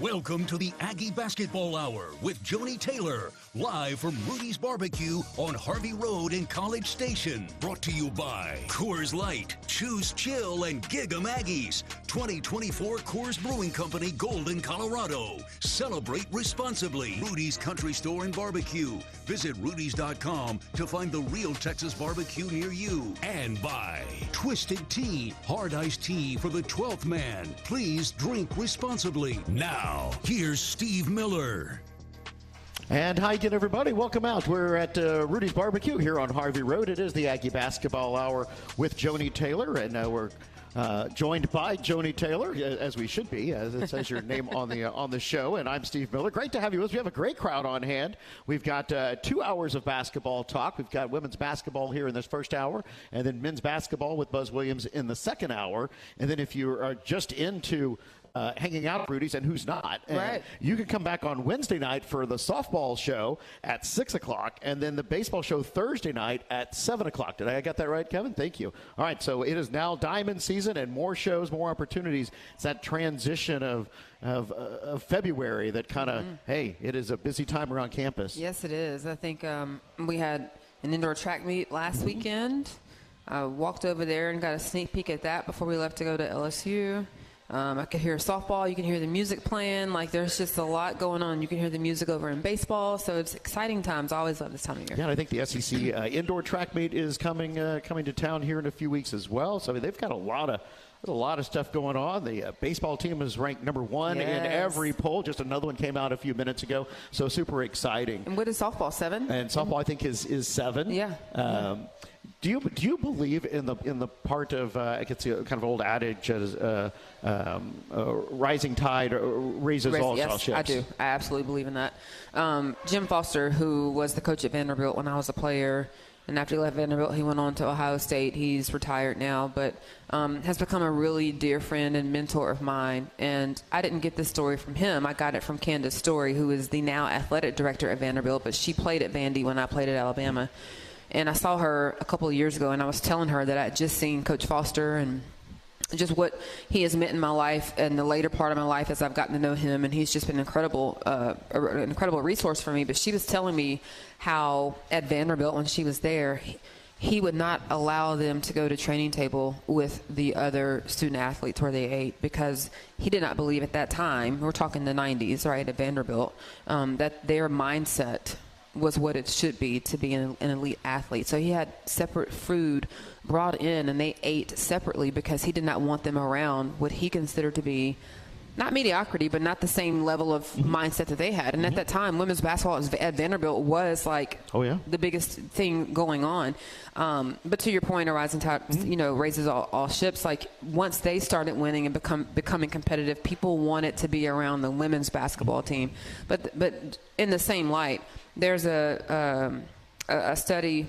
Welcome to the Aggie Basketball Hour with Joni Taylor, live from Rudy's Barbecue on Harvey Road in College Station. Brought to you by Coors Light, Choose Chill, and Gig 'em Aggies. 2024 Coors Brewing Company, Golden, Colorado. Celebrate responsibly. Rudy's Country Store and Barbecue. Visit rudys.com to find the real Texas barbecue near you. And by Twisted Tea, hard iced tea for the 12th man. Please drink responsibly. Now, here's Steve Miller. And hi again, everybody. Welcome out. We're at Rudy's Barbecue here on Harvey Road. It is the Aggie Basketball Hour with Joni Taylor, and we're joined by Joni Taylor, as we should be, as it says your name on the show. And I'm Steve Miller. Great to have you with us. We have a great crowd on hand. We've got 2 hours of basketball talk. We've got women's basketball here in this first hour, and then men's basketball with Buzz Williams in the second hour. And then if you are just into hanging out at Rudy's, and who's not, and you can come back on Wednesday night for the softball show at 6 o'clock, and then the baseball show Thursday night at 7 o'clock. Did I get that right, Kevin? Thank you. All right, so it is now diamond season, and more shows, more opportunities. It's that transition of February that kind of, hey, it is a busy time around campus. Yes, it is. I think we had an indoor track meet last weekend. I walked over there and got a sneak peek at that before we left to go to LSU. I could hear softball. You can hear the music playing. Like, there's just a lot going on. You can hear the music over in baseball. So it's exciting times. I always love this time of year. Yeah, and I think the SEC indoor track meet is coming to town here in a few weeks as well. So I mean, they've got a lot of stuff going on. The baseball team is ranked number 1 in every poll. Just another one came out a few minutes ago. So super exciting. And what is softball, 7? And softball, I think, is 7. Yeah. Do you believe in the part of I guess it's kind of old adage as rising tide raises all ships? I do. I absolutely believe in that. Jim Foster, who was the coach at Vanderbilt when I was a player, and after he left Vanderbilt, he went on to Ohio State. He's retired now, but has become a really dear friend and mentor of mine. And I didn't get this story from him. I got it from Candace Story, who is the now athletic director at Vanderbilt, but she played at Vandy when I played at Alabama. And I saw her a couple of years ago, and I was telling her that I had just seen Coach Foster and just what he has meant in my life and the later part of my life as I've gotten to know him. And he's just been an incredible resource for me. But she was telling me how at Vanderbilt when she was there, he would not allow them to go to training table with the other student athletes where they ate because he did not believe at that time, we're talking the 90s, right, at Vanderbilt, that their mindset was what it should be to be an elite athlete. So he had separate food brought in, and they ate separately because he did not want them around what he considered to be not mediocrity, but not the same level of mindset that they had. And at that time, women's basketball at Vanderbilt was like the biggest thing going on. But to your point, a rising tide, raises all ships. Like once they started winning and becoming competitive, people wanted to be around the women's basketball team. But in the same light, there's a study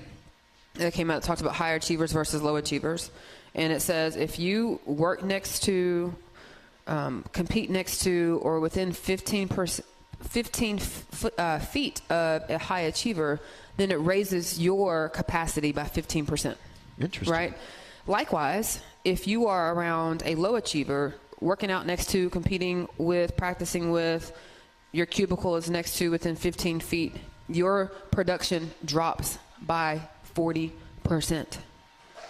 that came out that talked about high achievers versus low achievers. And it says if you work next to, compete next to, or within 15 feet of a high achiever, then it raises your capacity by 15%. Interesting. Right? Likewise, if you are around a low achiever, working out next to, competing with, practicing with, your cubicle is next to within 15 feet, your production drops by 40%.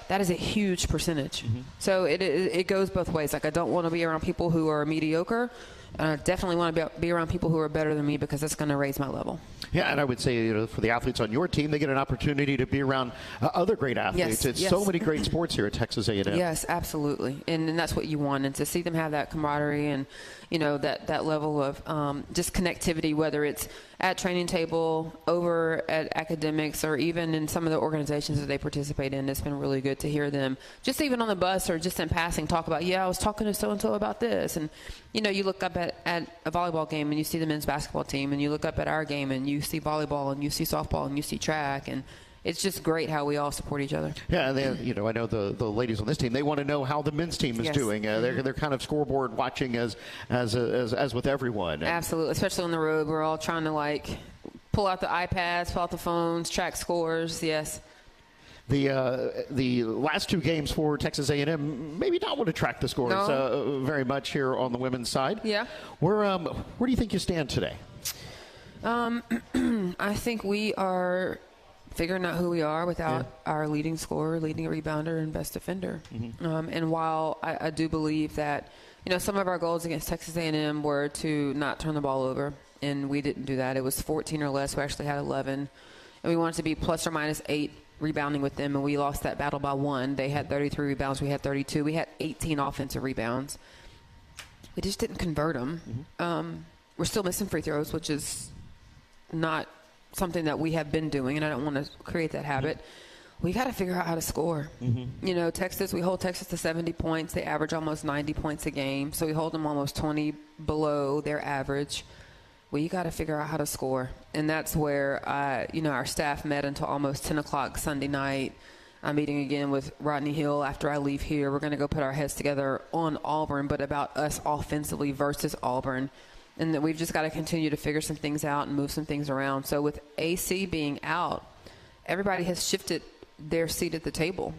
That is a huge percentage. So it goes both ways. Like I don't want to be around people who are mediocre. I definitely want to be around people who are better than me because that's going to raise my level. Yeah, and I would say for the athletes on your team, they get an opportunity to be around other great athletes. It's so many great sports here at Texas A&M. Yes, absolutely, and that's what you want, and to see them have that camaraderie and that level of just connectivity, whether it's at training table, over at academics, or even in some of the organizations that they participate in. It's been really good to hear them, just even on the bus or just in passing, talk about, I was talking to so-and-so about this. And, you look up at a volleyball game and you see the men's basketball team, and you look up at our game and you see volleyball and you see softball and you see track, and it's just great how we all support each other. Yeah, and then, I know the ladies on this team, they want to know how the men's team is doing. They're kind of scoreboard watching as with everyone. Absolutely, especially on the road. We're all trying to pull out the iPads, pull out the phones, track scores. Yes. The last two games for Texas A&M, maybe not want to track the scores very much here on the women's side. Yeah. Where do you think you stand today? I think we are figuring out who we are without our leading scorer, leading rebounder, and best defender. And while I do believe that, some of our goals against Texas A&M were to not turn the ball over, and we didn't do that. It was 14 or less. We actually had 11. And we wanted to be plus or minus 8 rebounding with them, and we lost that battle by 1. They had 33 rebounds. We had 32. We had 18 offensive rebounds. We just didn't convert them. We're still missing free throws, which is not something that we have been doing, and I don't want to create that habit. We got to figure out how to score. Texas, we hold Texas to 70 points. They average almost 90 points a game, so we hold them almost 20 below their average. Well, you got to figure out how to score, and that's where our staff met until almost 10 o'clock Sunday night. I'm meeting again with Rodney Hill after I leave here. We're going to go put our heads together on Auburn, but about us offensively versus Auburn. And that we've just got to continue to figure some things out and move some things around. So with AC being out, everybody has shifted their seat at the table.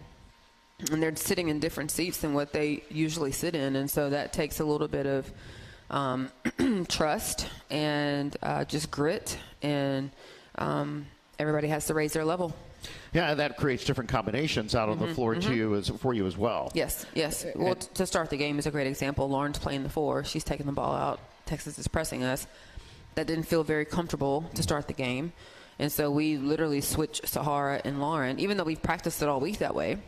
And they're sitting in different seats than what they usually sit in. And so that takes a little bit of trust and just grit. And everybody has to raise their level. Yeah, that creates different combinations out on the floor for you as well. Yes. Well, to start the game is a great example. Lauren's playing the 4. She's taking the ball out. Texas is pressing us. That didn't feel very comfortable to start the game. And so we literally switched Sahara and Lauren, even though we've practiced it all week that way.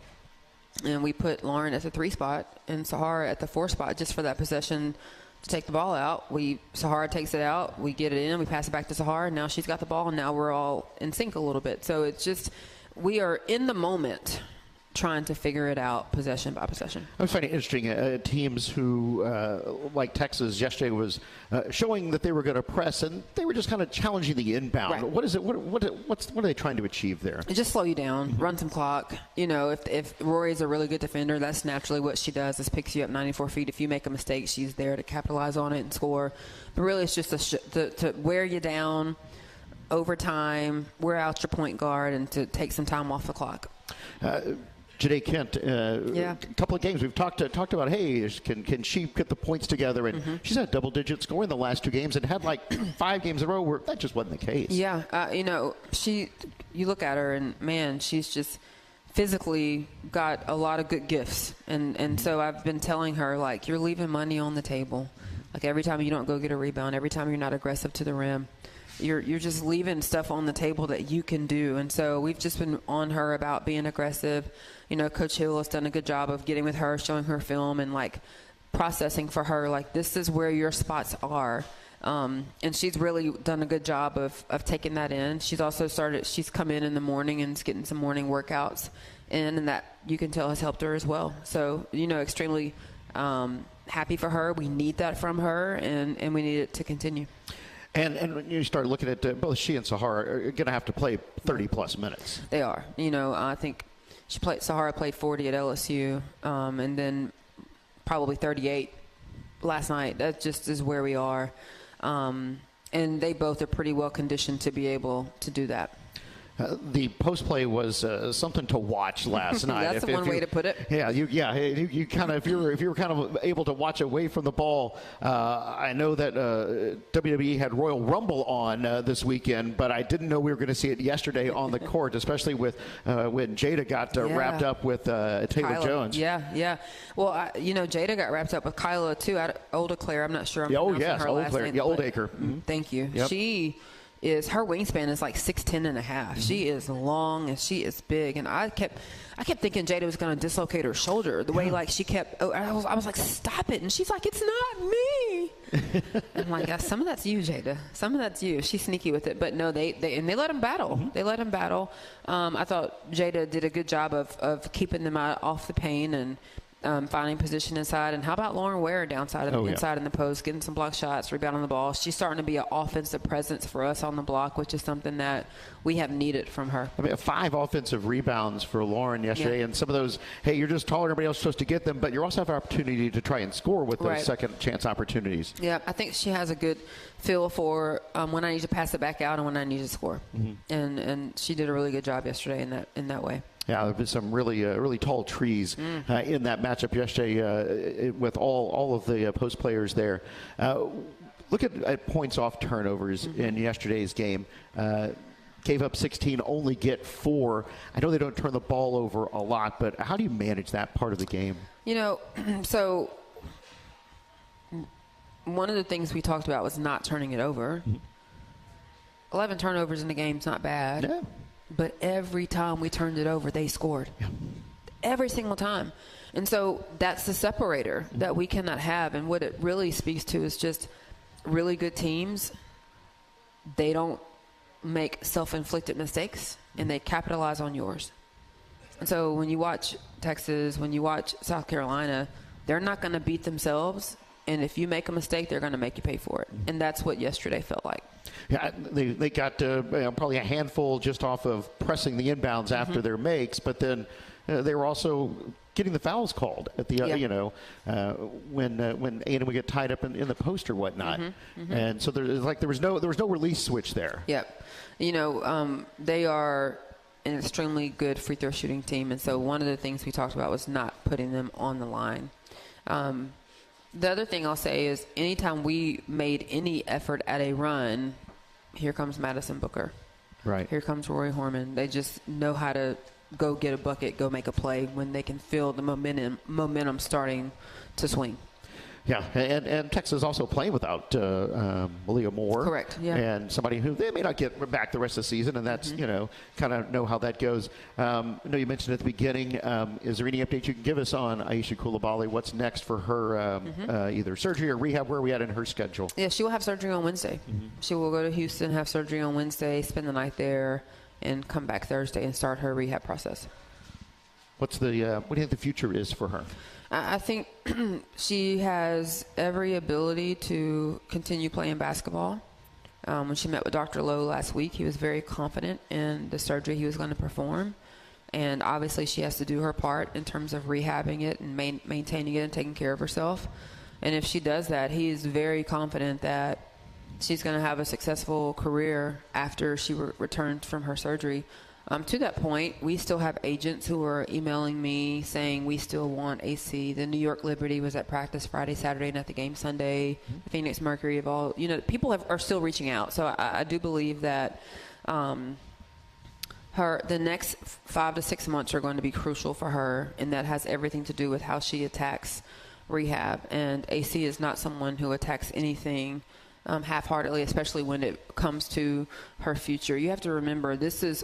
And we put Lauren at the 3 spot and Sahara at the 4 spot just for that possession to take the ball out. Sahara takes it out. We get it in. We pass it back to Sahara. Now she's got the ball, and now we're all in sync a little bit. So it's just we are in the moment trying to figure it out possession by possession. I was finding it interesting. Teams who, like Texas yesterday, was showing that they were going to press, and they were just kind of challenging the inbound. Right. What is it? What are they trying to achieve there? Just slow you down, run some clock. If Rory's a really good defender, that's naturally what she does, is picks you up 94 feet. If you make a mistake, she's there to capitalize on it and score. But really, it's just to wear you down over time, wear out your point guard, and to take some time off the clock. Jade Kent, a couple of games we've talked about, hey, can she get the points together? And she's had double-digit score in the last 2 games and had like 5 games in a row where that just wasn't the case. Yeah, you look at her and, man, she's just physically got a lot of good gifts. And so I've been telling her, like, you're leaving money on the table. Like, every time you don't go get a rebound, every time you're not aggressive to the rim, you're just leaving stuff on the table that you can do. And so we've just been on her about being aggressive. Coach Hill has done a good job of getting with her, showing her film, and like processing for her, like, this is where your spots are. And she's really done a good job of taking that in. She's also she's come in the morning and is getting some morning workouts in, and that you can tell has helped her as well. So, extremely happy for her. We need that from her, and we need it to continue. And when you start looking at both she and Sahara are going to have to play 30-plus minutes. They are. I think Sahara played 40 at LSU, and then probably 38 last night. That just is where we are. And they both are pretty well conditioned to be able to do that. The post play was something to watch last night. That's one way to put it. Yeah, you kind of if you were kind of able to watch away from the ball. I know that WWE had Royal Rumble on this weekend, but I didn't know we were going to see it yesterday on the court, especially with when Jada got wrapped up with Taylor Kyla. Jones. Yeah. Well, Jada got wrapped up with Kyla too. Old Claire. I'm not sure. I'm pronouncing her last name. Old Acre. Thank you. Yep. Her wingspan is like 6'10" and a half. She is long and she is big, and I kept thinking Jada was going to dislocate her shoulder. The way like she kept, I was like, stop it, and she's like, it's not me. I'm like, some of that's you, Jada. Some of that's you. She's sneaky with it, but no, they let him battle. They let him battle. I thought Jada did a good job of keeping them off the paint and finding position inside. And how about Lauren Ware inside in the post, getting some block shots, rebounding the ball. She's starting to be an offensive presence for us on the block, which is something that we have needed from her. 5 offensive rebounds for Lauren yesterday, and some of those, hey, you're just taller than everybody else supposed to get them, but you also have an opportunity to try and score with those second chance opportunities. Yeah, I think she has a good feel for when I need to pass it back out and when I need to score. And she did a really good job yesterday in that way. Yeah, there been some really tall trees in that matchup yesterday with all of the post players there. Look at points off turnovers in yesterday's game. Gave up 16, only get 4. I know they don't turn the ball over a lot, but how do you manage that part of the game? So one of the things we talked about was not turning it over. 11 turnovers in the game is not bad. Yeah. But every time we turned it over, they scored. Yeah. Every single time. And so that's the separator that we cannot have. And what it really speaks to is just really good teams. They don't make self-inflicted mistakes, and they capitalize on yours. And so when you watch Texas, when you watch South Carolina, they're not going to beat themselves. And if you make a mistake, they're going to make you pay for it. And that's what yesterday felt like. Yeah, they got probably a handful just off of pressing the inbounds after their makes, but then they were also getting the fouls called at the when A&M would get tied up in the post or whatnot, and so there was no release switch there. Yep, they are an extremely good free throw shooting team, and so one of the things we talked about was not putting them on the line. The other thing I'll say is anytime we made any effort at a run, here comes Madison Booker. Right. Here comes Roy Horman. They just know how to go get a bucket, go make a play when they can feel the momentum starting to swing. Yeah, and Texas is also playing without Malia Moore. Correct, yeah. And somebody who they may not get back the rest of the season, and that's, kind of know how that goes. I know you mentioned at the beginning, is there any update you can give us on Aisha Coulibaly? What's next for her, either surgery or rehab? Where are we at in her schedule? Yeah, she will have surgery on Wednesday. She will go to Houston, have surgery on Wednesday, spend the night there, and come back Thursday and start her rehab process. What do you think the future is for her? I think she has every ability to continue playing basketball. When she met with Dr. Lowe last week, he was very confident in the surgery he was going to perform. And obviously she has to do her part in terms of rehabbing it and maintaining it and taking care of herself. And if she does that, he is very confident that she's going to have a successful career after she returns from her surgery. To that point, we still have agents who are emailing me saying we still want AC. The New York Liberty was at practice Friday, Saturday, and at the game Sunday. The Phoenix Mercury of all, people are still reaching out. So I do believe that the next 5 to 6 months are going to be crucial for her, and that has everything to do with how she attacks rehab. And AC is not someone who attacks anything half-heartedly, especially when it comes to her future. You have to remember, this is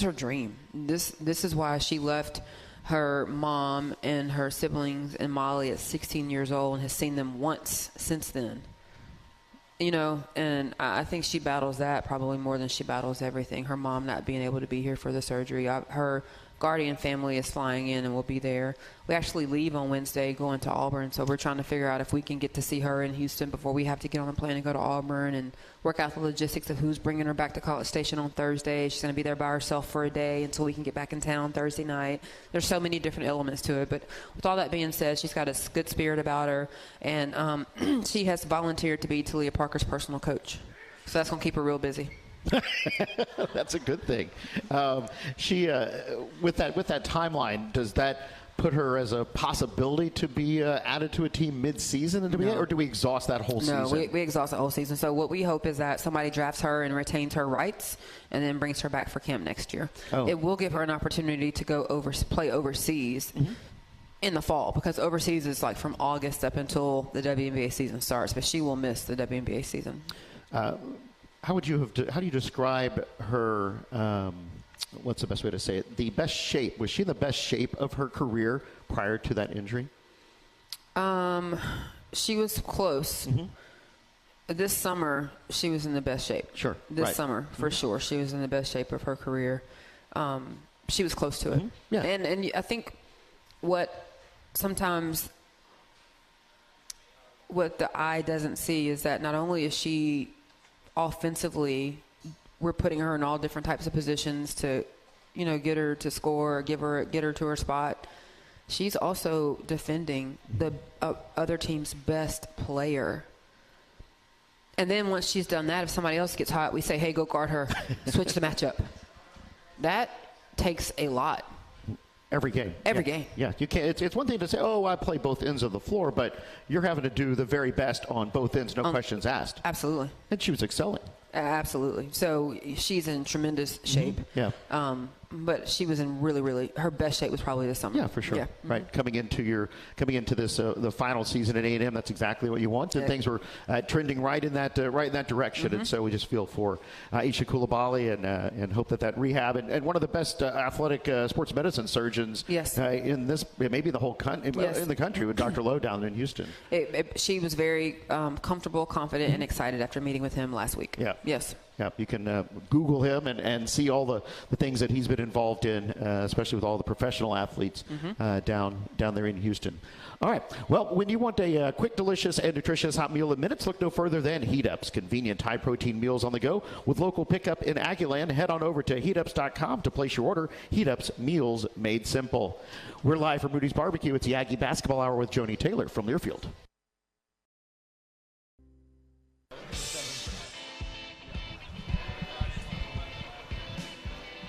her dream. This is why she left her mom and her siblings in Mali at 16 years old and has seen them once since then. And I think she battles that probably more than she battles everything. Her mom not being able to be here for the surgery. Her guardian family is flying in and will be there. We actually leave on Wednesday going to Auburn, so we're trying to figure out if we can get to see her in Houston before we have to get on a plane and go to Auburn and work out the logistics of who's bringing her back to College Station on Thursday. She's going to be there by herself for a day until we can get back in town Thursday night. There's so many different elements to it, but with all that being said, she's got a good spirit about her, and she has volunteered to be Talia Parker's personal coach, so that's going to keep her real busy. That's a good thing. She with that timeline, does that put her as a possibility to be added to a team mid-season, or do we exhaust that whole season? No, we exhaust the whole season. So what we hope is that somebody drafts her and retains her rights and then brings her back for camp next year. Oh. It will give her an opportunity to go play overseas in the fall, because overseas is like from August up until the WNBA season starts, but she will miss the WNBA season. How do you describe her, what's the best way to say it, the best shape? Was she in the best shape of her career prior to that injury? She was close. This summer, she was in the best shape. Sure. This summer, for sure, she was in the best shape of her career. She was close to it. Yeah. And I think what sometimes what the eye doesn't see is that not only is she offensively, we're putting her in all different types of positions to, get her to score, get her to her spot. She's also defending the other team's best player. And then once she's done that, if somebody else gets hot, we say, hey, go guard her, switch the matchup. That takes a lot. Every game. Every game. Yeah, you can't. It's one thing to say, oh, I play both ends of the floor, but you're having to do the very best on both ends, no questions asked. Absolutely. And she was excelling. Absolutely. So she's in tremendous shape. Yeah. But she was in really, her best shape was probably this summer. Yeah, for sure. Yeah. Right. Coming into this the final season at A&M, that's exactly what you want. And things were trending right in that direction. And so we just feel for Isha Koulibaly and hope that rehab and one of the best athletic sports medicine surgeons in this maybe the whole in the country with Dr. Lowe down in Houston. She was very comfortable, confident, and excited after meeting with him last week. Yeah. Yes. Yeah, you can Google him and see all the things that he's been involved in, especially with all the professional athletes down there in Houston. All right. Well, when you want a quick, delicious, and nutritious hot meal in minutes, look no further than Heat Ups. Convenient, high-protein meals on the go with local pickup in Aggieland. Head on over to heatups.com to place your order. Heat Ups, meals made simple. We're live from Rudy's Barbecue. It's the Aggie Basketball Hour with Joni Taylor from Learfield.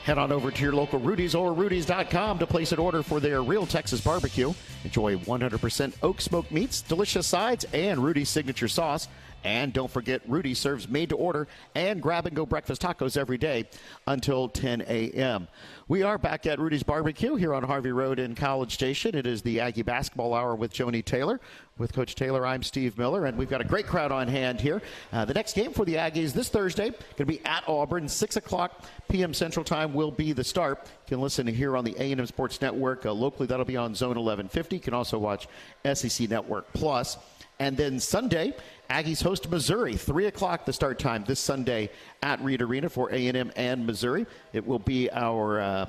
Head on over to your local Rudy's or Rudy's.com to place an order for their Real Texas Barbecue. Enjoy 100% oak smoked meats, delicious sides, and Rudy's signature sauce. And don't forget, Rudy serves made-to-order and grab-and-go breakfast tacos every day until 10 a.m. We are back at Rudy's Barbecue here on Harvey Road in College Station. It is the Aggie Basketball Hour with Joni Taylor. With Coach Taylor, I'm Steve Miller, and we've got a great crowd on hand here. The next game for the Aggies this Thursday going to be at Auburn. 6 o'clock p.m. Central Time will be the start. You can listen here on the A&M Sports Network. Locally, that'll be on Zone 1150. You can also watch SEC Network Plus. And then Sunday, Aggies host Missouri, 3 o'clock the start time this Sunday at Reed Arena for A&M and Missouri. It will be our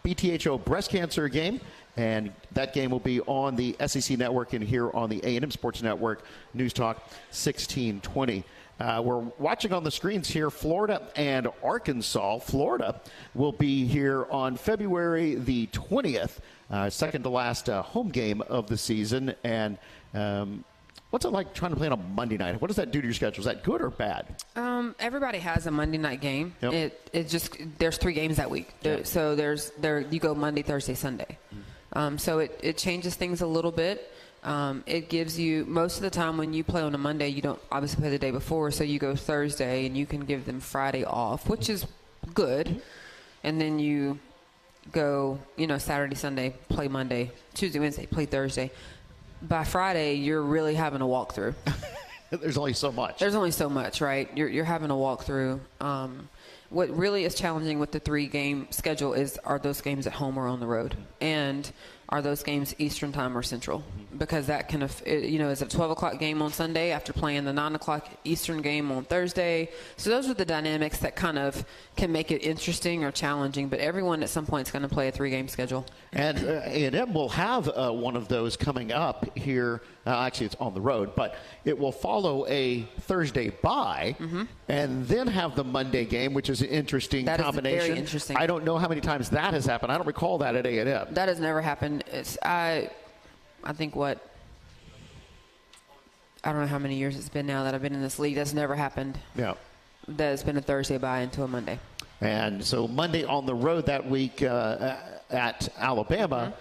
BTHO breast cancer game, and that game will be on the SEC Network and here on the A&M Sports Network, News Talk 1620. We're watching on the screens here Florida and Arkansas. Florida will be here on February the 20th, second to last home game of the season. And what's it like trying to play on a Monday night? What does that do to your schedule? Is that good or bad? Everybody has a Monday night game. Yep. It just there's 3 games that week. So you go Monday, Thursday, Sunday. So it changes things a little bit. It gives you, most of the time when you play on a Monday, you don't obviously play the day before, so you go Thursday and you can give them Friday off, which is good. And then you go, Saturday, Sunday, play Monday, Tuesday, Wednesday, play Thursday. By Friday, you're really having a walkthrough. There's only so much. There's only so much, right? You're having a walkthrough. What really is challenging with the 3-game schedule are those games at home or on the road, and are those games Eastern time or Central? Because that kind of, is a 12 o'clock game on Sunday after playing the 9 o'clock Eastern game on Thursday. So those are the dynamics that kind of can make it interesting or challenging. But everyone at some point is going to play a 3-game schedule. And A&M will have one of those coming up here. Actually, it's on the road, but it will follow a Thursday bye and then have the Monday game, which is an interesting combination. Very interesting. I don't know how many times that has happened. I don't recall that at A&M. That has never happened. I think I don't know how many years it's been now that I've been in this league. That's never happened. Yeah. That it's been a Thursday bye into a Monday. And so Monday on the road that week at Alabama,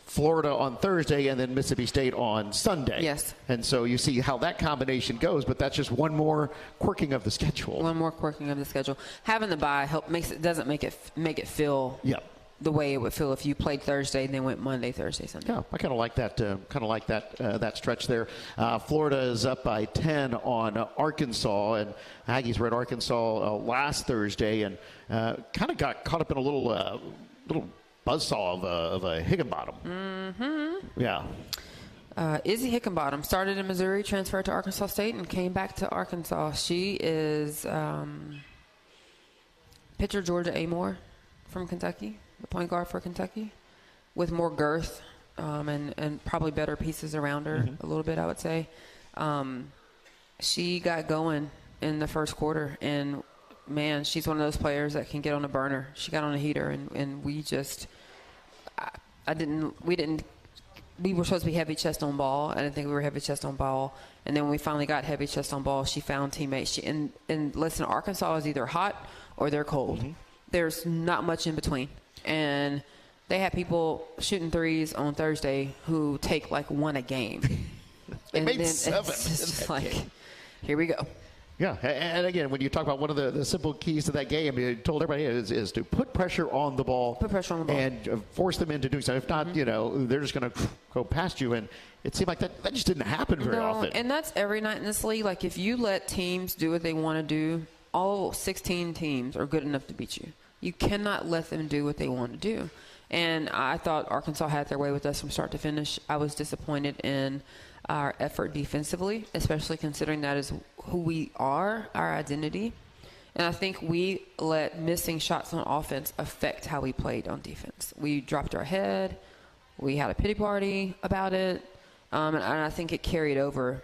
Florida on Thursday, and then Mississippi State on Sunday. Yes. And so you see how that combination goes, but that's just one more quirking of the schedule. One more quirking of the schedule. Having the bye doesn't make it feel the way it would feel if you played Thursday and then went Monday, Thursday, Sunday. Yeah, I kind of like that. That stretch there. Florida is up by 10 on Arkansas, and Aggies were at Arkansas last Thursday, and kind of got caught up in a little buzzsaw of a Higginbottom. Yeah. Izzy Hickenbottom started in Missouri, transferred to Arkansas State, and came back to Arkansas. She is pitcher Georgia Amore from Kentucky, the point guard for Kentucky, with more girth and probably better pieces around her a little bit, I would say. She got going in the first quarter, and man, she's one of those players that can get on a burner. She got on a heater, and we just we were supposed to be heavy chest on ball. I didn't think we were heavy chest on ball. And then when we finally got heavy chest on ball, she found teammates. And listen, Arkansas is either hot or they're cold. There's not much in between. And They had people shooting threes on Thursday who take like one a game. They made 7. It's just like, here we go. Yeah, and again, when you talk about one of the simple keys to that game, you told everybody is to put pressure on the ball. Put pressure on the ball. And force them into doing so. If not, they're just going to go past you. And it seemed like that just didn't happen very often. And that's every night in this league. Like, if you let teams do what they want to do, all 16 teams are good enough to beat you. You cannot let them do what they want to do. And I thought Arkansas had their way with us from start to finish. I was disappointed in our effort defensively, especially considering that is who we are, our identity. And I think we let missing shots on offense affect how we played on defense. We dropped our head. We had a pity party about it. And I think it carried over.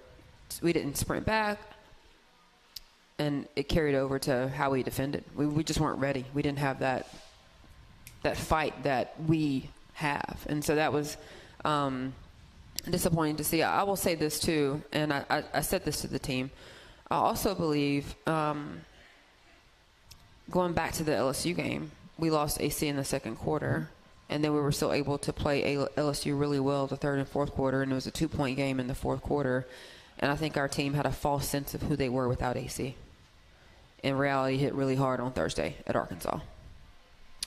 We didn't sprint back. And it carried over to how we defended. We just weren't ready. We didn't have that fight that we have. And so that was disappointing to see. I will say this too, and I said this to the team. I also believe, going back to the LSU game, we lost AC in the second quarter, and then we were still able to play LSU really well the third and fourth quarter, and it was a 2-point game in the fourth quarter. And I think our team had a false sense of who they were without AC. In reality, hit really hard on Thursday at Arkansas.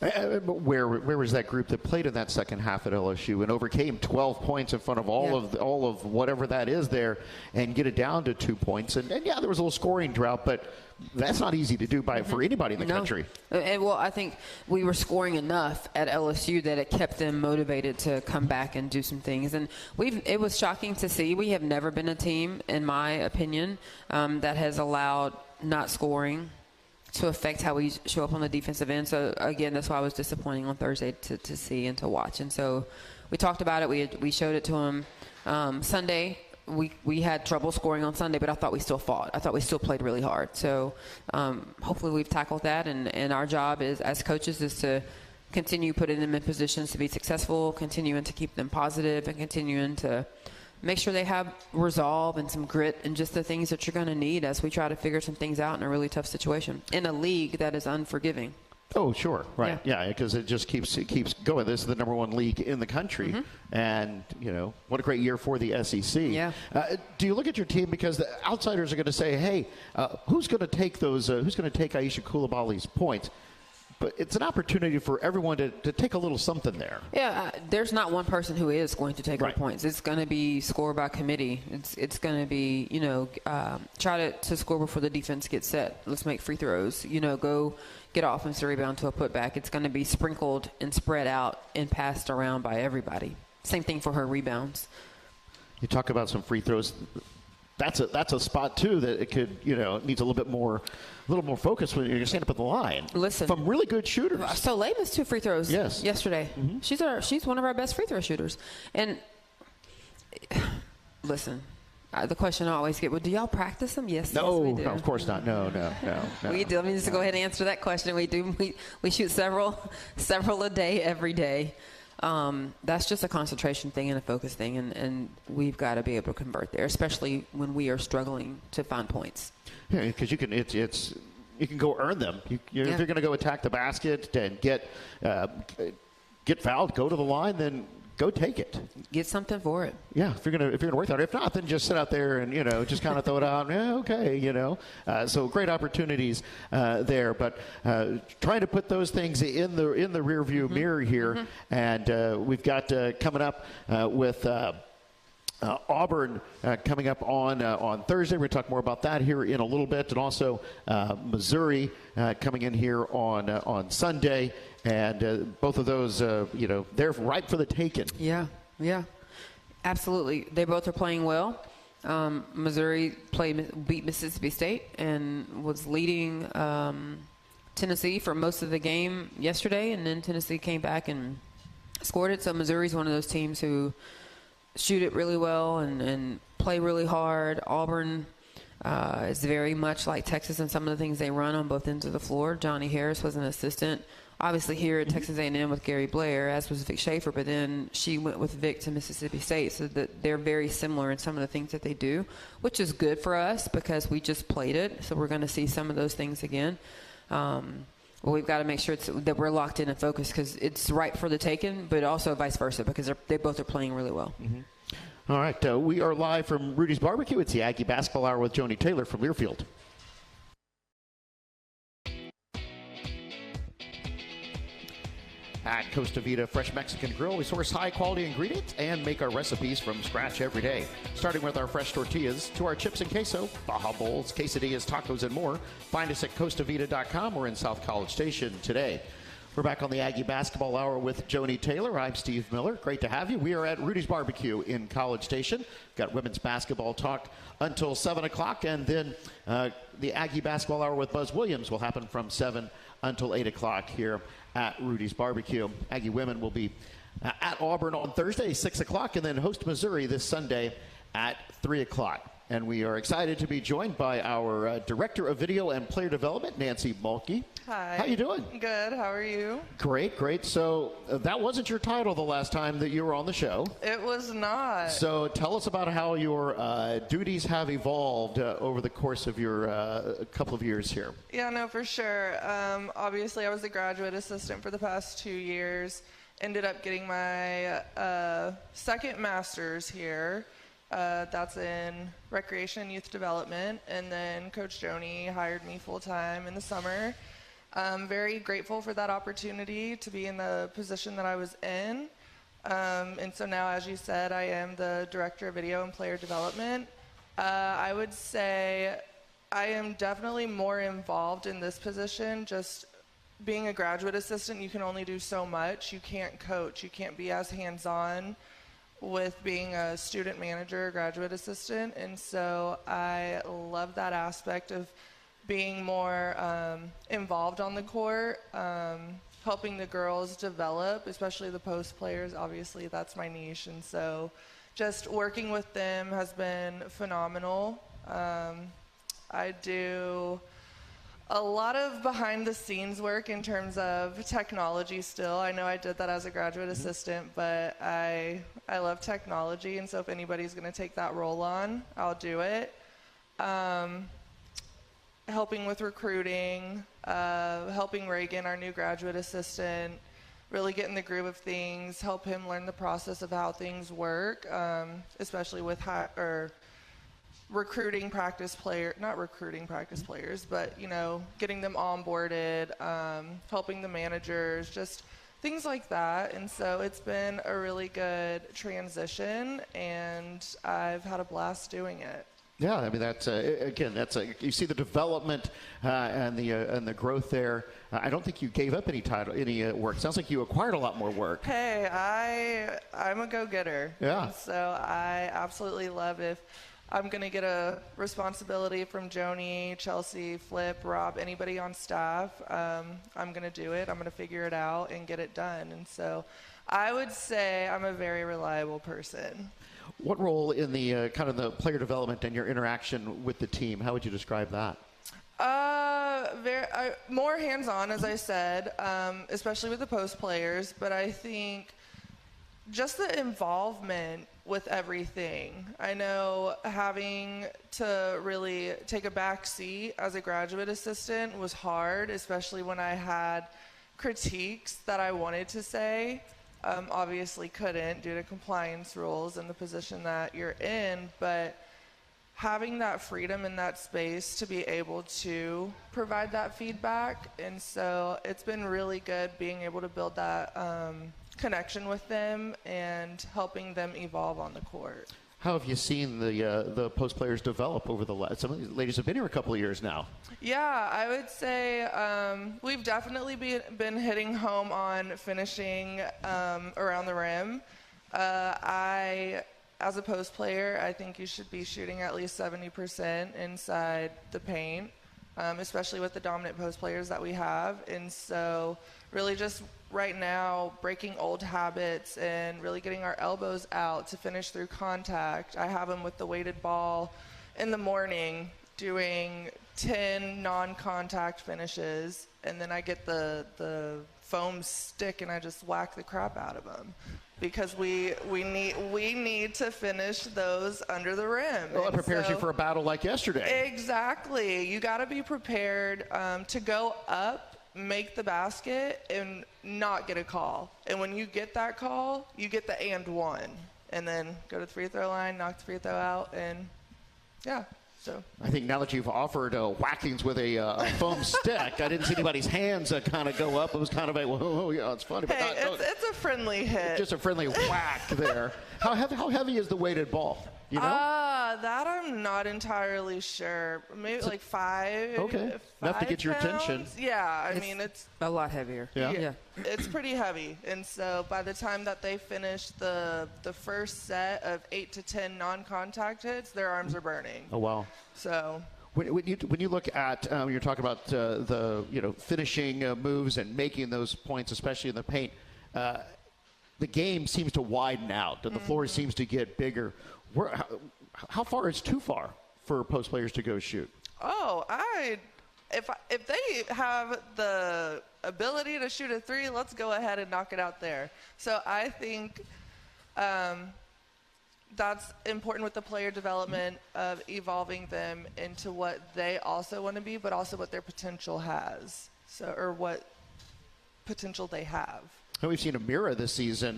Where was that group that played in that second half at LSU and overcame 12 points in front of all of whatever that is there and get it down to 2 points? And yeah, there was a little scoring drought, but that's not easy to do for anybody in the country. And, well, I think we were scoring enough at LSU that it kept them motivated to come back and do some things. And it was shocking to see. We have never been a team, in my opinion, that has allowed not scoring to affect how we show up on the defensive end. So, again, that's why I was disappointing on Thursday to see and to watch. And so we talked about it. We showed it to him Sunday. We had trouble scoring on Sunday, but I thought we still fought. I thought we still played really hard. So hopefully we've tackled that. And our job is, as coaches, is to continue putting them in positions to be successful, continuing to keep them positive, and continuing to make sure they have resolve and some grit and just the things that you're going to need as we try to figure some things out in a really tough situation in a league that is unforgiving. Oh, sure. Right. Yeah, because it just keeps going. This is the number one league in the country. And, what a great year for the SEC. Yeah. Do you look at your team, because the outsiders are going to say, hey, who's going to take Aisha Coulibaly's points? But it's an opportunity for everyone to take a little something there. Yeah, there's not one person who is going to take our points. It's going to be score by committee. It's going to be, try to score before the defense gets set. Let's make free throws. Go get an offensive rebound to a putback. It's going to be sprinkled and spread out and passed around by everybody. Same thing for her rebounds. You talk about some free throws. That's a spot too that it could needs a little more focus when you're standing up at the line. Listen, from really good shooters. So Lane missed 2 free throws. Yesterday. She's one of our best free throw shooters. And listen, the question I always get: well, do y'all practice them? Yes, we do. No, of course not. No. We do. Let me just go ahead and answer that question. We do. We shoot several a day, every day. That's just a concentration thing and a focus thing, and we've got to be able to convert there, especially when we are struggling to find points. Yeah, because you can go earn them. If you're going to go attack the basket and get fouled, go to the line, then go take it. Get something for it. Yeah, if you're gonna work on it. If not, then just sit out there and just kind of throw it out. Yeah, okay, So great opportunities there, but trying to put those things in the rearview mirror here, and we've got coming up with. Auburn coming up on Thursday. We're going to talk more about that here in a little bit, and also Missouri coming in here on Sunday. And both of those, they're ripe for the taking. Yeah, absolutely. They both are playing well. Missouri beat Mississippi State and was leading Tennessee for most of the game yesterday, and then Tennessee came back and scored it. So Missouri's one of those teams who shoot it really well and play really hard. Auburn is very much like Texas in some of the things they run on both ends of the floor. Johnny Harris was an assistant, obviously, here at Texas A&M with Gary Blair, as was Vic Schaefer, but then she went with Vic to Mississippi State, so that they're very similar in some of the things that they do, which is good for us because we just played it, so we're going to see some of those things again. well, we've got to make sure that we're locked in and focused because it's right for the taking, but also vice versa because they both are playing really well. Mm-hmm. All right, we are live from Rudy's Barbecue. It's the Aggie Basketball Hour with Joni Taylor from Learfield. At Costa Vida Fresh Mexican Grill, we source high-quality ingredients and make our recipes from scratch every day. Starting with our fresh tortillas to our chips and queso, Baja Bowls, quesadillas, tacos, and more. Find us at CostaVita.com or in South College Station today. We're back on the Aggie Basketball Hour with Joni Taylor. I'm Steve Miller. Great to have you. We are at Rudy's Barbecue in College Station. Got women's basketball talk until 7 o'clock, and then the Aggie Basketball Hour with Buzz Williams will happen from 7 until 8 o'clock here at Rudy's Barbecue. Aggie women will be at Auburn on Thursday, 6 o'clock, and then host Missouri this Sunday at 3 o'clock. And we are excited to be joined by our Director of Video and Player Development, Nancy Mulkey. Hi. How you doing? Good. How are you? Great, great. So that wasn't your title the last time that you were on the show. It was not. So tell us about how your duties have evolved over the course of your couple of years here. Yeah, no, for sure. Obviously, I was a graduate assistant for the past 2 years. Ended up getting my second master's here. That's in recreation and youth development. And then Coach Joni hired me full-time in the summer. I'm very grateful for that opportunity to be in the position that I was in. And so now, as you said, I am the Director of Video and Player Development. I would say I am definitely more involved in this position. Just being a graduate assistant, you can only do so much. You can't coach. You can't be as hands-on with being a student manager, graduate assistant. And so I love that aspect of being more involved on the court, helping the girls develop, especially the post players. Obviously, that's my niche. And so just working with them has been phenomenal. I do a lot of behind the scenes work in terms of technology still. I know I did that as a graduate assistant, but I love technology. And so if anybody's going to take that role on, I'll do it. Helping with recruiting, helping Reagan, our new graduate assistant, really get in the groove of things, help him learn the process of how things work, especially with recruiting practice players, not recruiting practice players, but, you know, getting them onboarded, helping the managers, just things like that. And so it's been a really good transition, and I've had a blast doing it. Yeah, I mean, that's again, you see the development and the growth there. I don't think you gave up any work. Sounds like you acquired a lot more work. Hey, I'm a go-getter. Yeah. And so I absolutely love if I'm going to get a responsibility from Joni, Chelsea, Flip, Rob, anybody on staff. I'm going to do it. I'm going to figure it out and get it done. And so I would say I'm a very reliable person. What role in the kind of the player development and your interaction with the team? How would you describe that? More hands-on, as I said, especially with the post players. But I think just the involvement with everything. I know having to really take a back seat as a graduate assistant was hard, especially when I had critiques that I wanted to say. Obviously couldn't due to compliance rules and the position that you're in, but having that freedom in that space to be able to provide that feedback. And so it's been really good being able to build that connection with them and helping them evolve on the court. How have you seen the post players develop over the last? Some of these ladies have been here a couple of years now. Yeah, I would say we've definitely been hitting home on finishing around the rim. As a post player, I think you should be shooting at least 70% inside the paint, especially with the dominant post players that we have. And so really just right now breaking old habits and really getting our elbows out to finish through contact. I have them with the weighted ball in the morning doing 10 non-contact finishes, and then I get the foam stick and I just whack the crap out of them because we need to finish those under the rim. Well, it prepares you for a battle like yesterday. Exactly. You got to be prepared to go up make the basket and not get a call. And when you get that call, you get the and one. And then go to the free throw line, knock the free throw out, and yeah. So I think now that you've offered whackings with a foam stick, I didn't see anybody's hands kind of go up. It was kind of a, whoa, yeah, it's funny. Hey, but it's a friendly hit. Just a friendly whack there. How heavy is the weighted ball? You know? That I'm not entirely sure. Maybe like 5. Okay. Enough to get your attention. Yeah, I mean, it's a lot heavier. Yeah. It's pretty heavy. And so by the time that they finish the first set of 8 to 10 non-contact hits, their arms are burning. Oh, wow. So when you look at you're talking about the finishing moves and making those points, especially in the paint, the game seems to widen out. The floor seems to get bigger. How far is too far for post players to go shoot? Oh, if they have the ability to shoot a 3, let's go ahead and knock it out there. So I think that's important with the player development of evolving them into what they also want to be, but also what their potential has. So, or what potential they have. We've seen Amira this season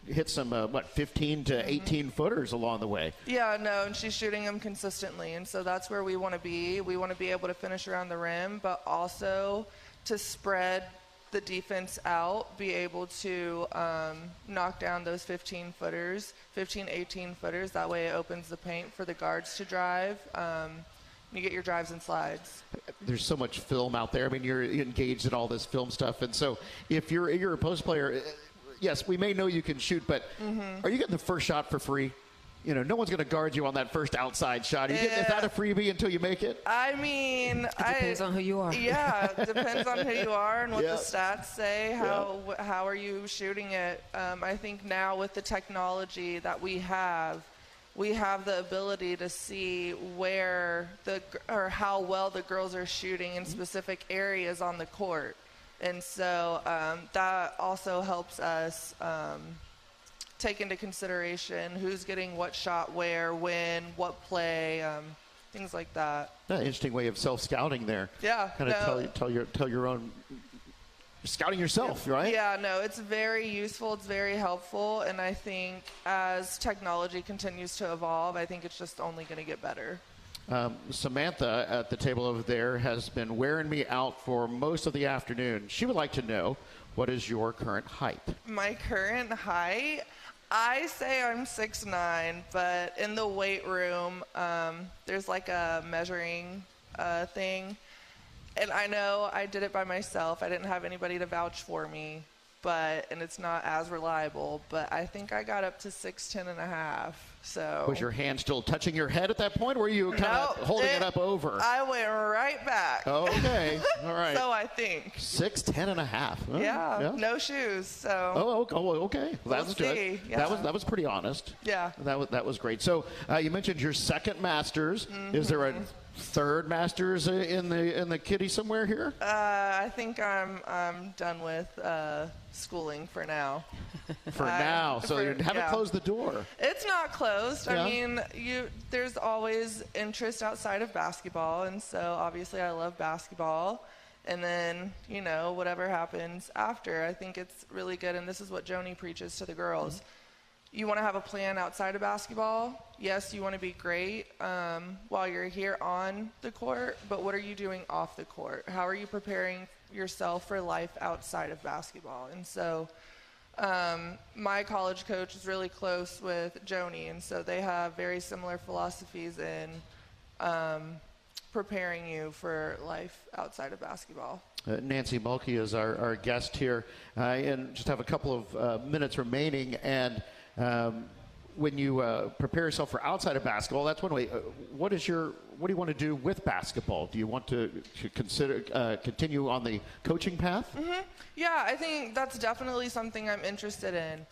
hit some, 15 to 18 footers along the way. Yeah, no, and she's shooting them consistently, and so that's where we want to be. We want to be able to finish around the rim, but also to spread the defense out, be able to knock down those 15, 18 footers. That way it opens the paint for the guards to drive. You get your drives and slides. There's so much film out there. I mean, you're engaged in all this film stuff. And so if you're a post player, yes, we may know you can shoot, but are you getting the first shot for free? No one's going to guard you on that first outside shot. Is that a freebie until you make it? I mean, it depends on who you are. Yeah, it depends on who you are and what the stats say. How are you shooting it? I think now with the technology that we have the ability to see where how well the girls are shooting in specific areas on the court. And so that also helps us take into consideration who's getting what shot where, when, what play, things like that. An interesting way of self-scouting there. Yeah. Kind of tell your own scouting yourself, right? Yeah, no, it's very useful. It's very helpful. And I think as technology continues to evolve, I think it's just only going to get better. Samantha at the table over there has been wearing me out for most of the afternoon. She would like to know, what is your current height? My current height? I say I'm 6'9", but in the weight room, there's like a measuring thing. And I know I did it by myself. I didn't have anybody to vouch for me, and it's not as reliable. But I think I got up to 6'10" and a half. So was your hand still touching your head at that point, or were you kind of holding it up over? I went right back. Okay, all right. So I think 6'10" and a half. Oh, yeah, no shoes. So okay. Well, that was good. Yeah. That was pretty honest. Yeah, that was great. So you mentioned your second Masters. Is there a third Masters in the kitty somewhere here? I think I'm done with schooling for now. So you haven't closed the door. It's not closed. Yeah. I mean, there's always interest outside of basketball, and so obviously I love basketball. And then, whatever happens after, I think it's really good, and this is what Joni preaches to the girls. You want to have a plan outside of basketball. Yes, you want to be great while you're here on the court, but what are you doing off the court? How are you preparing yourself for life outside of basketball? And so my college coach is really close with Joni, and so they have very similar philosophies in preparing you for life outside of basketball. Nancy Mulkey is our guest here, and just have a couple of minutes remaining. And when you prepare yourself for outside of basketball, that's one way. What do you want to do with basketball? Do you want to consider continue on the coaching path? Yeah, I think that's definitely something I'm interested in.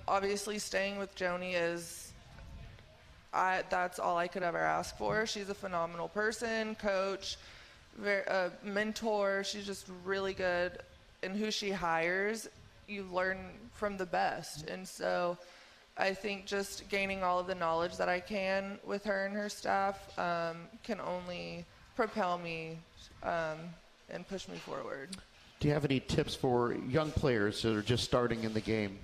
Obviously, staying with Joni that's all I could ever ask for. She's a phenomenal person, coach, mentor. She's just really good in who she hires. You learn from the best. And so I think just gaining all of the knowledge that I can with her and her staff can only propel me and push me forward. Do you have any tips for young players that are just starting in the game?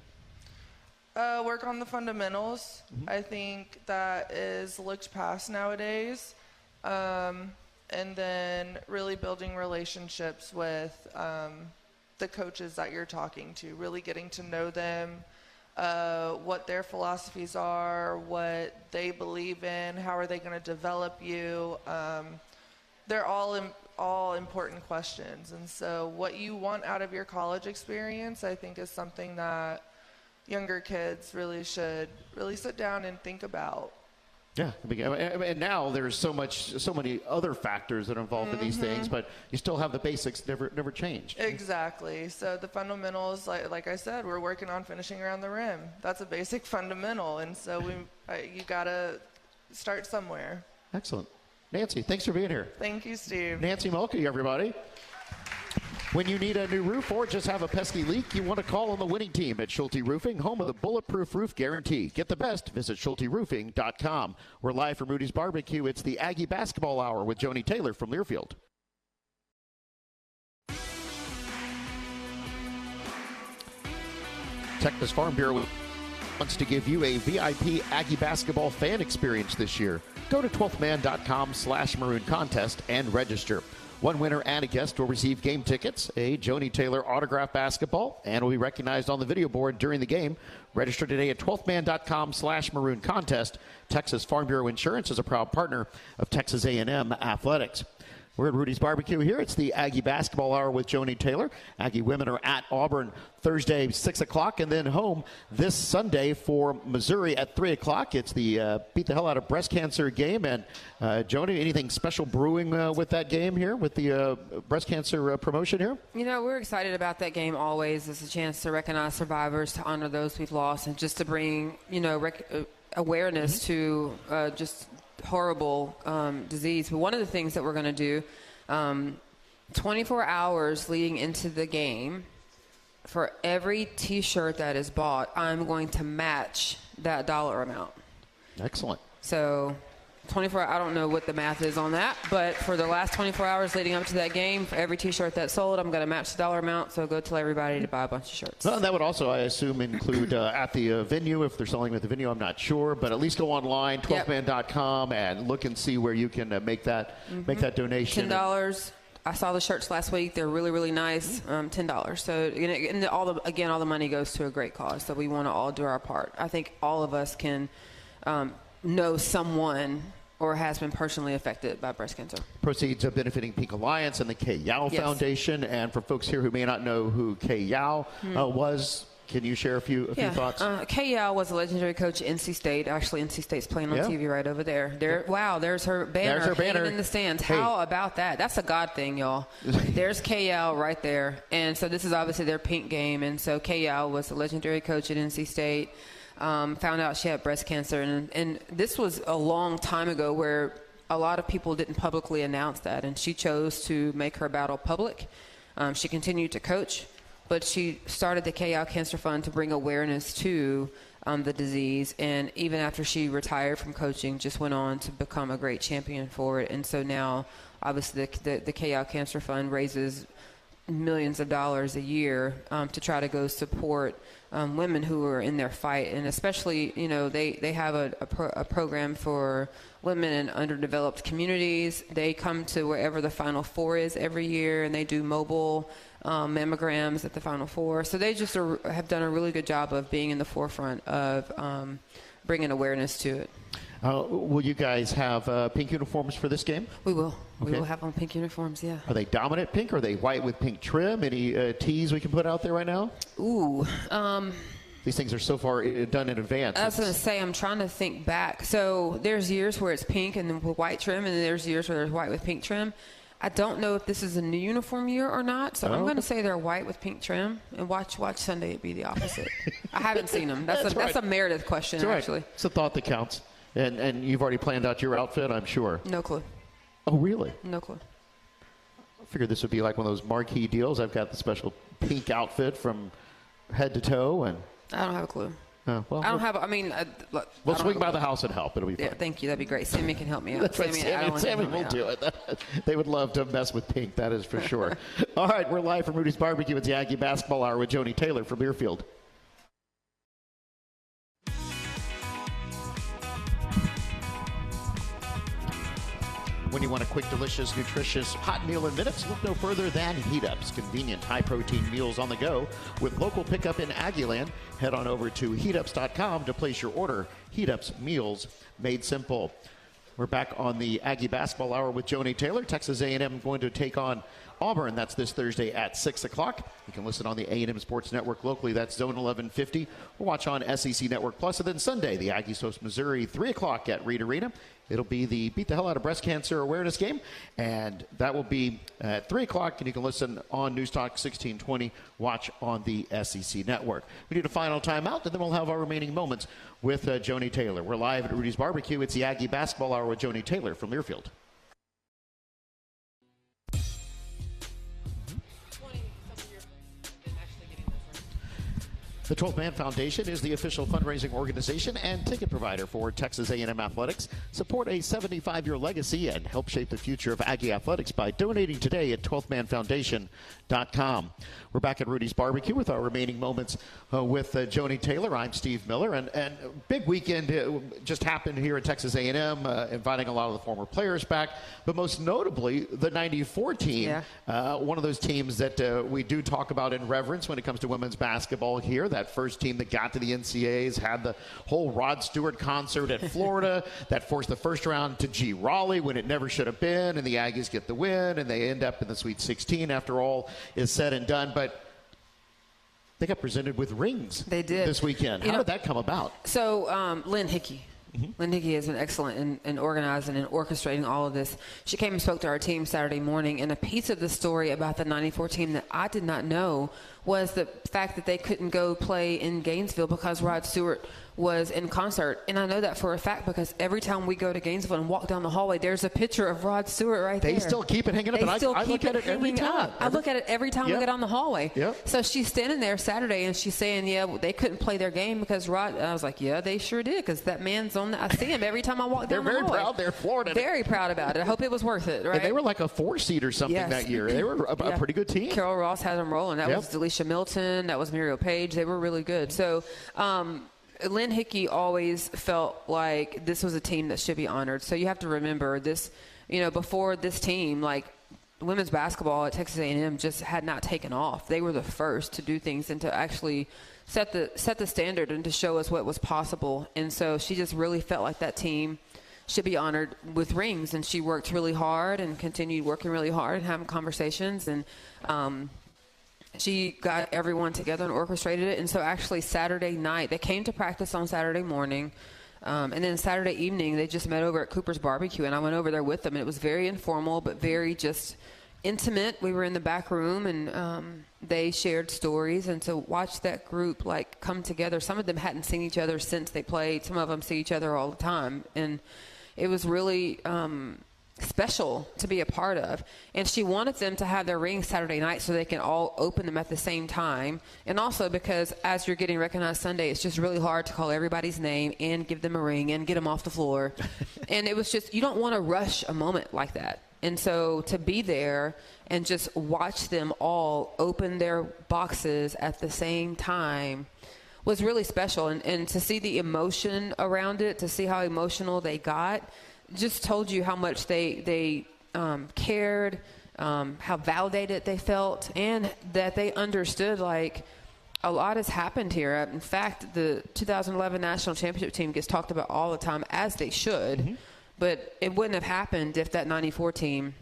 Work on the fundamentals. I think that is looked past nowadays. And then really building relationships with the coaches that you're talking to, really getting to know them, what their philosophies are, what they believe in, how are they going to develop you. They're all important questions. And so what you want out of your college experience, I think, is something that younger kids really should really sit down and think about. Yeah, and now there's so many other factors that are involved in these things, but you still have the basics never changed. Exactly. So the fundamentals, like I said, we're working on finishing around the rim. That's a basic fundamental, and so you gotta start somewhere. Excellent. Nancy, thanks for being here. Thank you, Steve. Nancy Mulkey, everybody. When you need a new roof or just have a pesky leak, you want to call on the winning team at Schulte Roofing, home of the Bulletproof Roof Guarantee. Get the best. Visit SchulteRoofing.com. We're live from Rudy's Barbecue. It's the Aggie Basketball Hour with Joni Taylor from Learfield. Texas Farm Bureau wants to give you a VIP Aggie basketball fan experience this year. Go to 12thman.com/maroon contest and register. One winner and a guest will receive game tickets, a Joni Taylor autographed basketball, and will be recognized on the video board during the game. Register today at 12thman.com/maroon contest. Texas Farm Bureau Insurance is a proud partner of Texas A&M Athletics. We're at Rudy's Barbecue here. It's the Aggie Basketball Hour with Joni Taylor. Aggie women are at Auburn Thursday, 6 o'clock, and then home this Sunday for Missouri at 3 o'clock. It's the beat the hell out of breast cancer game. And, Joni, anything special brewing with that game here, with the breast cancer promotion here? You know, we're excited about that game always. It's a chance to recognize survivors, to honor those we've lost, and just to bring, awareness to just horrible disease. But one of the things that we're going to do 24 hours leading into the game, for every T-shirt that is bought, I'm going to match that dollar amount. Excellent. So 24, I don't know what the math is on that, but for the last 24 hours leading up to that game, for every T-shirt that's sold, I'm going to match the dollar amount, so go tell everybody to buy a bunch of shirts. Well, that would also, I assume, include at the venue. If they're selling at the venue, I'm not sure, but at least go online, 12man.com, and look and see where you can make that donation. $10. I saw the shirts last week. They're really, really nice. $10. So, and all the money goes to a great cause. So we want to all do our part. I think all of us can know someone or has been personally affected by breast cancer. Proceeds are benefiting Pink Alliance and the Kay Yao Foundation. And for folks here who may not know who Kay Yao was, can you share a few thoughts? Kay Yao was a legendary coach at NC State. Actually, NC State's playing on TV right over there. Wow, there's her banner hanging in the stands. Hey. How about that? That's a God thing, y'all. There's Kay Yao right there. And so this is obviously their pink game. And so Kay Yao was a legendary coach at NC State. Found out she had breast cancer. And this was a long time ago where a lot of people didn't publicly announce that. And she chose to make her battle public. She continued to coach. But she started the Kay Yao Cancer Fund to bring awareness to the disease. And even after she retired from coaching, just went on to become a great champion for it. And so now, obviously, the Kay Yao Cancer Fund raises millions of dollars a year to try to go support women who are in their fight. And especially, they have a program for women in underdeveloped communities. They come to wherever the Final Four is every year, and they do mobile mammograms at the Final Four. So they just have done a really good job of being in the forefront of bringing awareness to it. Will you guys have pink uniforms for this game? We will. Okay. We will have on pink uniforms, yeah. Are they dominant pink, or are they white with pink trim? Any tees we can put out there right now? Ooh. These things are so far done in advance. I was going to say, I'm trying to think back. So there's years where it's pink and then with white trim, and then there's years where there's white with pink trim. I don't know if this is a new uniform year or not, so I'm going to say they're white with pink trim, and watch Sunday it be the opposite. I haven't seen them. That's a Meredith question, actually. It's a thought that counts. And you've already planned out your outfit, I'm sure. No clue. Oh, really? No clue. I figured this would be like one of those marquee deals. I've got the special pink outfit from head to toe. And I don't have a clue. Well, I don't have. I mean, look, we'll swing by the house and help. It'll be fun. Yeah, thank you. That'd be great. Sammy can help me out. That's right. Sammy will do it. They would love to mess with Pink. That is for sure. All right, we're live from Rudy's Barbecue. It's the Aggie Basketball Hour with Joni Taylor from Learfield. When you want a quick, delicious, nutritious hot meal in minutes, look no further than Heat Ups. Convenient, high-protein meals on the go with local pickup in Aggieland. Head on over to heatups.com to place your order. Heat Ups, meals made simple. We're back on the Aggie Basketball Hour with Joni Taylor. Texas A&M going to take on Auburn. That's this Thursday at 6 o'clock. You can listen on the A&M Sports Network locally. That's Zone 1150. Or watch on SEC Network Plus. And then Sunday, the Aggies host Missouri, 3 o'clock at Reed Arena. It'll be the Beat the Hell Out of Breast Cancer Awareness Game, and that will be at 3 o'clock, and you can listen on News Talk 1620, watch on the SEC Network. We need a final timeout, and then we'll have our remaining moments with Joni Taylor. We're live at Rudy's Barbecue. It's the Aggie Basketball Hour with Joni Taylor from Learfield. The 12th Man Foundation is the official fundraising organization and ticket provider for Texas A&M Athletics. Support a 75-year legacy and help shape the future of Aggie Athletics by donating today at 12thmanfoundation.com. We're back at Rudy's Barbecue with our remaining moments with Joni Taylor. I'm Steve Miller, and big weekend just happened here at Texas A&M, inviting a lot of the former players back, but most notably the 94 team, one of those teams that we do talk about in reverence when it comes to women's basketball here. That first team that got to the NCAAs, had the whole Rod Stewart concert at Florida that forced the first round to G. Raleigh when it never should have been, and the Aggies get the win, and they end up in the Sweet 16 after all is said and done. But they got presented with rings. They did this weekend. How did that come about? So Lynn Hickey. Lynn Hickey has been excellent in organizing and orchestrating all of this. She came and spoke to our team Saturday morning, and a piece of the story about the 94 team that I did not know was the fact that they couldn't go play in Gainesville because Rod Stewart was in concert. And I know that for a fact because every time we go to Gainesville and walk down the hallway, there's a picture of Rod Stewart right there. They still keep it hanging up, and I look at it every time. I look at it every time we get on the hallway. So she's standing there Saturday, and she's saying, they couldn't play their game because Rod. I was like, yeah, they sure did, because that man's on I see him every time I walk down the hallway. They're very proud. They're Florida. Very proud about it. I hope it was worth it, right? And they were like a 4-seed or something that year. They were a pretty good team. Carol Ross had them rolling. That was Delisha Milton. That was Muriel Page. They were really good. So Lynn Hickey always felt like this was a team that should be honored. So you have to remember this, before this team, like women's basketball at Texas A&M just had not taken off. They were the first to do things and to actually set the standard and to show us what was possible. And so she just really felt like that team should be honored with rings. And she worked really hard and continued working really hard and having conversations. And she got everyone together and orchestrated it. And so actually Saturday night, they came to practice on Saturday morning. And then Saturday evening, they just met over at Cooper's Barbecue. And I went over there with them. And it was very informal, but very just intimate. We were in the back room, and they shared stories. And to watch that group come together, some of them hadn't seen each other since they played. Some of them see each other all the time. And it was really special to be a part of. And she wanted them to have their rings Saturday night so they can all open them at the same time. And also because as you're getting recognized Sunday, it's just really hard to call everybody's name and give them a ring and get them off the floor. And it was just, you don't want to rush a moment like that. And so to be there and just watch them all open their boxes at the same time was really special. And to see the emotion around it, to see how emotional they got, just told you how much they cared, how validated they felt, and that they understood, a lot has happened here. In fact, the 2011 National Championship team gets talked about all the time, as they should, but it wouldn't have happened if that 94 team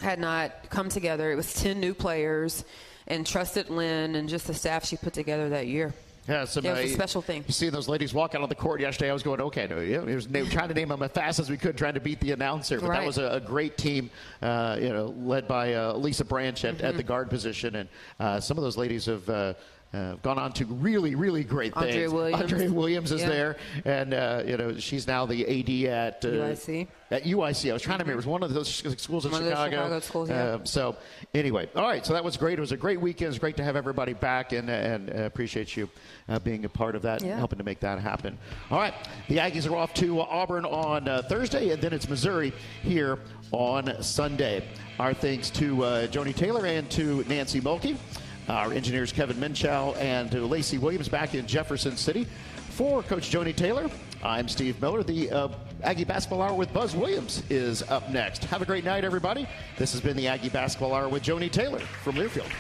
had not come together. It was 10 new players and trusted Lynn and just the staff she put together that year. Yeah, it was a special thing. You see those ladies walk out on the court yesterday. I was going, okay, no, it was trying to name them as fast as we could, trying to beat the announcer. But that was a great team, led by Lisa Branch at the guard position. And some of those ladies have gone on to really, really great things. Andrea Williams is there, and she's now the AD at UIC. At UIC, I was trying to remember. It was one of those schools in Chicago. Schools, so anyway, all right. So that was great. It was a great weekend. It's great to have everybody back, and appreciate you being a part of that and helping to make that happen. All right, the Aggies are off to Auburn on Thursday, and then it's Missouri here on Sunday. Our thanks to Joni Taylor and to Nancy Mulkey. Our engineers, Kevin Minchow and Lacey Williams, back in Jefferson City. For Coach Joni Taylor, I'm Steve Miller. The Aggie Basketball Hour with Buzz Williams is up next. Have a great night, everybody. This has been the Aggie Basketball Hour with Joni Taylor from Learfield.